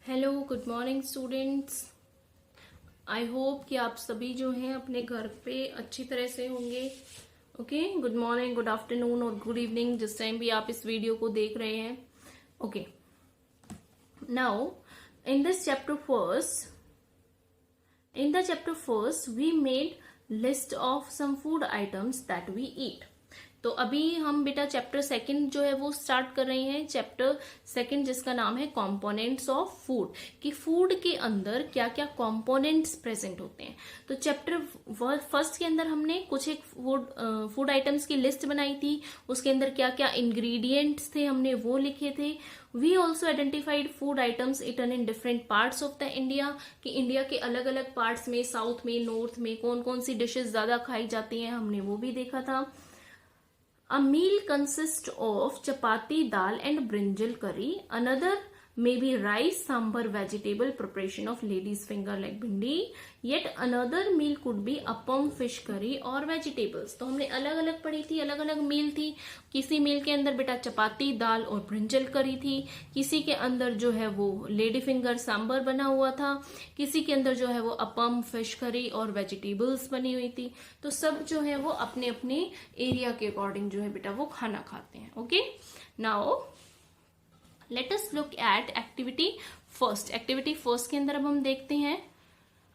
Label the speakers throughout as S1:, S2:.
S1: Hello good morning students. I hope कि आप सभी जो हैं अपने घर पे अच्छी तरह से होंगे। Okay, good morning, good afternoon और गुड इवनिंग जिस टाइम भी आप इस वीडियो को देख रहे हैं। Okay, now in this chapter first we made list of some food items that we eat। तो अभी हम बेटा चैप्टर सेकंड जो है वो स्टार्ट कर रहे हैं। चैप्टर सेकंड जिसका नाम है कंपोनेंट्स ऑफ फूड, कि फूड के अंदर क्या क्या कंपोनेंट्स प्रेजेंट होते हैं। तो चैप्टर फर्स्ट के अंदर हमने कुछ एक फूड आइटम्स की लिस्ट बनाई थी, उसके अंदर क्या क्या इंग्रेडिएंट्स थे हमने वो लिखे थे। We also identified food items eaten in different parts of the India, कि इंडिया के अलग अलग पार्ट्स में, साउथ में, नॉर्थ में कौन कौन सी डिशेस ज्यादा खाई जाती हैं, हमने वो भी देखा था। A meal consists of chapati, dal and brinjal curry. Another may be rice, sambar, vegetable preparation of ladies finger like bhindi. Yet another meal could be appam, fish curry और vegetables। तो हमने अलग अलग पढ़ी थी, अलग अलग मील थी। किसी मील के अंदर बेटा चपाती, दाल और ब्रिंजल करी थी, किसी के अंदर जो है वो लेडी फिंगर सांबर बना हुआ था, किसी के अंदर जो है वो अपम, फिश करी और वेजिटेबल्स बनी हुई थी। तो सब जो है वो अपने अपने एरिया के अकॉर्डिंग जो है बेटा वो खाना खाते हैं। Okay, now let us look at activity first. Activity first के अंदर अब हम देखते हैं,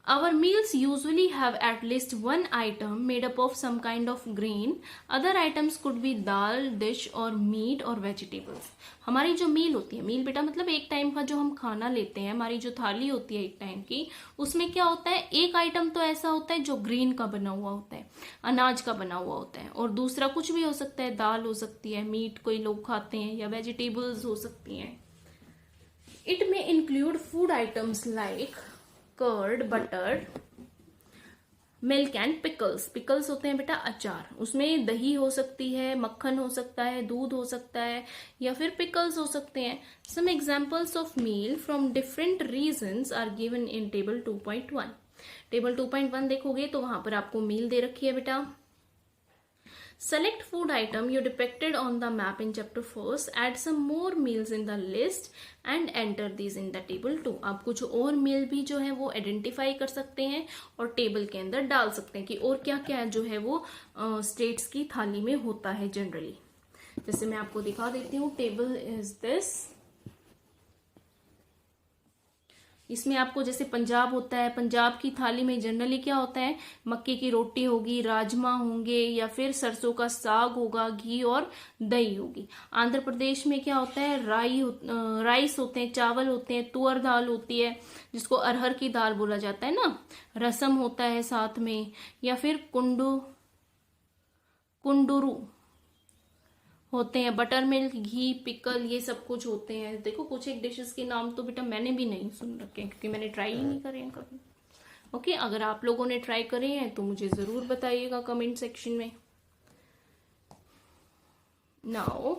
S1: our meals usually have at least one item made up of some kind of grain. Other items could be dal, dish or meat or vegetables। हमारी जो मील होती है, मील बेटा मतलब एक टाइम का जो हम खाना लेते हैं, हमारी जो थाली होती है एक टाइम की, उसमें क्या होता है, एक आइटम तो ऐसा होता है जो ग्रीन का बना हुआ होता है, अनाज का बना हुआ होता है, और दूसरा कुछ भी हो सकता है, दाल हो सकती है, मीट कोई लोग खाते हैं, या वेजिटेबल्स हो सकती हैं। इट में include food items like curd, butter, milk and pickles. Pickles होते हैं बेटा अचार, उसमें दही हो सकती है, मक्खन हो सकता है, दूध हो सकता है, या फिर पिकल्स हो सकते हैं। Some examples of meal from different regions are given in table 2.1। Table 2.1 देखोगे तो वहां पर आपको मील दे रखी है बेटा। Select food item you depicted on the map in chapter first. Add some more meals in the list and enter these in the table 2। आप कुछ और मील भी जो है वो आइडेंटिफाई कर सकते हैं और टेबल के अंदर डाल सकते हैं कि और क्या क्या जो है वो स्टेट्स की थाली में होता है जनरली। जैसे मैं आपको दिखा देती हूँ, टेबल इज दिस। इसमें आपको जैसे पंजाब होता है, पंजाब की थाली में जनरली क्या होता है, मक्के की रोटी होगी, राजमा होंगे, या फिर सरसों का साग होगा, घी और दही होगी। आंध्र प्रदेश में क्या होता है, राइस होते हैं, चावल होते हैं, तुअर दाल होती है जिसको अरहर की दाल बोला जाता है ना, रसम होता है साथ में, या फिर कुंडुरू होते हैं, बटर मिल्क, घी, पिकल, ये सब कुछ होते हैं। देखो कुछ एक डिशेस के नाम तो बेटा मैंने भी नहीं सुन रखे हैं क्योंकि मैंने ट्राई ही नहीं करे हैं कभी। ओके, अगर आप लोगों ने ट्राई करे हैं तो मुझे जरूर बताइएगा कमेंट सेक्शन में। Now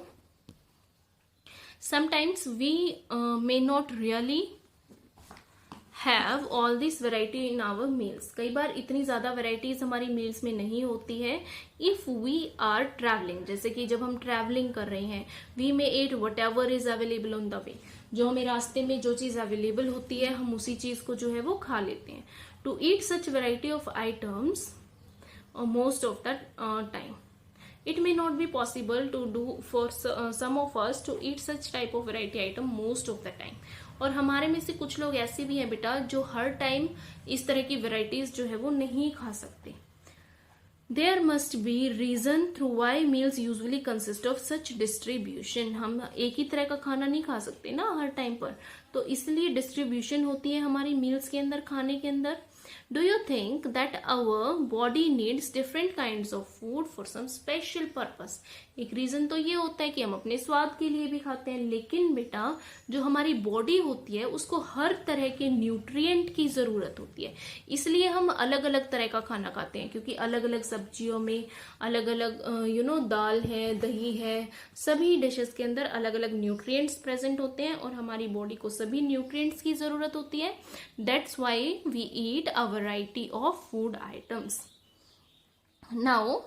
S1: sometimes we may not really have all this variety in our meals. कई बार इतनी ज्यादा वेराइटीज हमारी मील्स में नहीं होती है। इफ वी आर ट्रैवलिंग, जैसे कि जब हम ट्रैवलिंग कर रहे हैं, we may eat whatever is available on the way. जो हमें रास्ते में जो चीज अवेलेबल होती है हम उसी चीज को जो है वो खा लेते हैं। To eat such variety of items most of the time it may not be possible to do for some of us to eat such type of variety item most of the time। और हमारे में से कुछ लोग ऐसे भी हैं बेटा जो हर टाइम इस तरह की वेराइटीज जो है वो नहीं खा सकते। There must be reason through why meals usually consist of such distribution। हम एक ही तरह का खाना नहीं खा सकते ना हर टाइम पर, तो इसलिए डिस्ट्रीब्यूशन होती है हमारी मील्स के अंदर, खाने के अंदर। Do you think that our body needs different kinds of food for some special purpose? एक रीजन तो ये होता है कि हम अपने स्वाद के लिए भी खाते हैं, लेकिन बेटा जो हमारी बॉडी होती है उसको हर तरह के न्यूट्रिएंट की जरूरत होती है, इसलिए हम अलग अलग तरह का खाना खाते हैं, क्योंकि अलग अलग सब्जियों में अलग अलग दाल है, दही है, सभी डिशेस के अंदर अलग अलग न्यूट्रिएंट्स प्रेजेंट होते हैं और हमारी बॉडी को सभी न्यूट्रिएंट्स की जरूरत होती है। That's why we eat a variety of food items. Now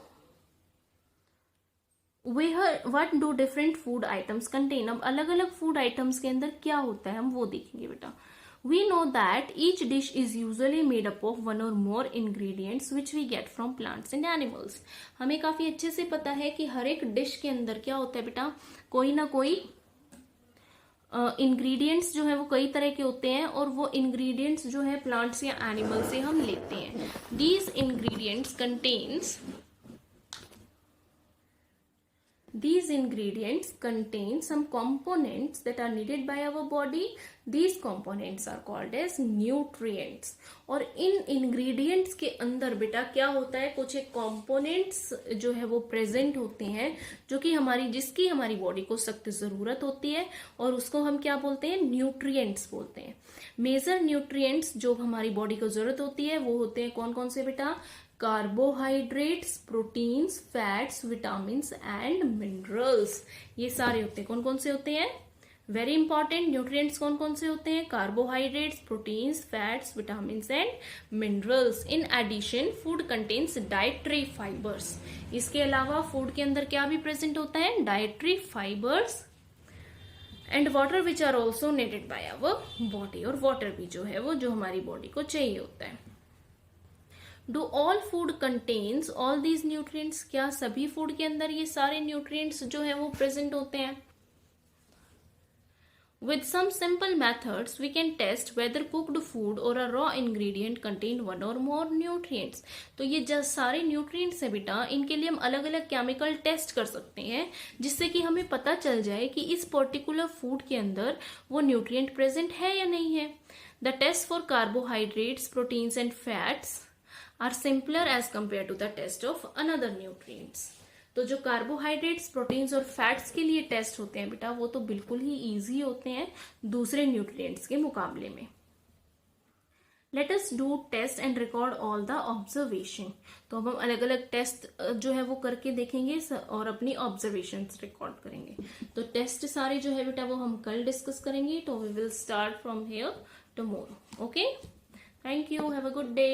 S1: what do different food items contain. अब अलग अलग फूड आइटम्स के अंदर क्या होता है हम वो देखेंगे बेटा। We know that each dish is usually made up of one or more ingredients which we get from plants and animals। हमें काफी अच्छे से पता है कि हर एक डिश के अंदर क्या होता है बेटा, कोई ना कोई इंग्रेडिएंट्स जो है वो कई तरह के होते हैं और वो इंग्रेडिएंट्स जो है प्लांट्स या एनिमल से हम लेते हैं। These ingredients contain some components that are needed by our body. These components are called as nutrients। और इन ingredients के अंदर बेटा क्या होता है, कुछ एक components जो है वो present होते हैं जो कि जिसकी हमारी बॉडी को सख्त जरूरत होती है और उसको हम क्या बोलते हैं, न्यूट्रिएंट्स बोलते हैं। मेजर न्यूट्रिएंट्स जो हमारी बॉडी को जरूरत होती है वो होते हैं कौन कौन से बेटा, carbohydrates, proteins, fats, vitamins and minerals. ये सारे होते हैं, कौन कौन से होते हैं, वेरी इंपॉर्टेंट। न्यूट्रिएंट्स कौन कौन से होते हैं, carbohydrates, proteins, fats, vitamins and minerals. In addition food contains dietary fibres. इसके अलावा फूड के अंदर क्या भी प्रेजेंट होता है, dietary fibres and water which are also needed by our body. और वाटर भी जो है वो जो हमारी बॉडी को चाहिए होता है। Do all food contains all these nutrients. क्या सभी फूड के अंदर ये सारे न्यूट्रिएंट्स जो है वो प्रेजेंट होते हैं। With some simple methods we can test whether cooked food or a raw ingredient contain one or more nutrients। तो ये जो सारे न्यूट्रिएंट्स है बेटा, इनके लिए हम अलग अलग केमिकल टेस्ट कर सकते हैं जिससे कि हमें पता चल जाए कि इस पर्टिकुलर फूड के अंदर वो न्यूट्रिएंट प्रेजेंट है या नहीं है। The test for carbohydrates, proteins and fats are simpler as compared to the test of another nutrients. तो जो कार्बोहाइड्रेट्स, प्रोटीन्स और फैट्स के लिए टेस्ट होते हैं बेटा वो तो बिल्कुल ही इजी होते हैं दूसरे न्यूट्रिएंट्स के मुकाबले में। Let us do test and record all the observation. तो अब हम अलग अलग टेस्ट जो है वो करके देखेंगे और अपनी ऑब्जर्वेशंस रिकॉर्ड करेंगे। तो टेस्ट सारे जो है बेटा वो हम कल डिस्कस करेंगे। तो we will start from here tomorrow. Okay, thank you, have a good day.